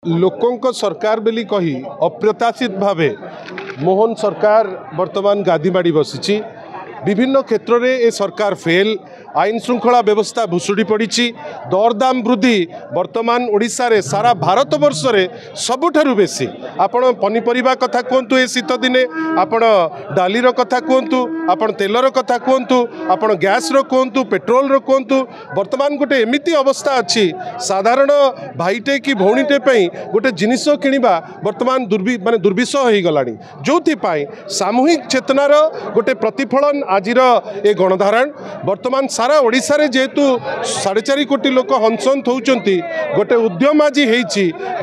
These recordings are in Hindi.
लोकों सरकार बेली कही अप्रत्याशित भावे मोहन सरकार वर्तमान गादी माड़ी बसी विभिन्न क्षेत्र में ए सरकार फेल आईन श्रृंखला व्यवस्था भुशुड़ी पड़ी दरदाम वृद्धि वर्तमान ओडिशा रे सारा भारत वर्ष रे सबुठारु बेसी आपण पनीपरिबा कथा कहतु ए शीत दिने आपण डालीर कथा कहतु आपण तेलर कथा कहतु आपण गैस रो कहतु पेट्रोल रो कहतु वर्तमान गोटे एमिति अवस्था अच्छी साधारण भाईटे कि भौणीटे गोटे जिनिस किणवा वर्तमान दुर्विषह हो गलानी जो सामूहिक चेतनार गोटे प्रतिफलन आजिर ए गणधारण वर्तमान सारा ओडिशा रे जेहेतु 4.5 कोटी लोक हंसंत होउचंती गोटे उद्यम आज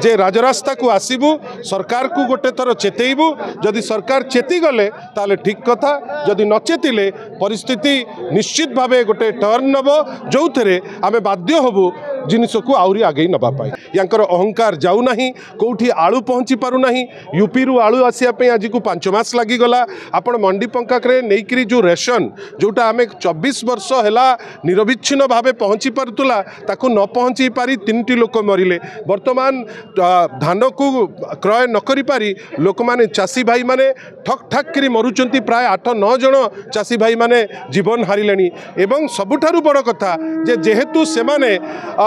जे राजरास्ता को आसबू सरकार को गोटे थर चेतेबू जदि सरकार चेती गले ताले ठीक कथा जदि न चेतिले परिस्थिति निश्चित भावे गोटे टर्न नब जो थे आमे बाध्य हबू जिनिस को आउरी आगे नवाई यांकर अहंकार जाऊना कौटी आलू पहुँची पारना यूपी रु आलू आसापी आज को 5 मास लगिगला आपण मंडी पंकाकरे नहींकरी जो रेशन जोटा आम 24 वर्ष है निरविच्छिन्न भाव पहुँची पारुला ताकू न पहुँची पारी 3टी लोक मरिले वर्तमान धान को क्रय न करि पारी लोक माने चाषी भाई माने ठक ठाक करी मरुचंती प्राय 8-9 जन चाषी भाई माने जीवन हारिले एवं सबुठारु बड़ कथा जेहेतु से माने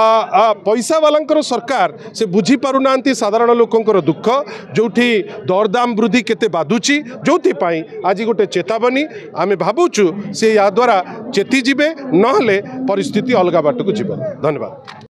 पैसा वाला सरकार से बुझी पारुना साधारण लोकंर दुख जोठी दरदाम वृद्धि केते बाधुची जो आज गोटे चेतावनी आमे भावुचु से या द्वारा चेती जीवे नहले परिस्थिति अलग बाट को जीव। धन्यवाद।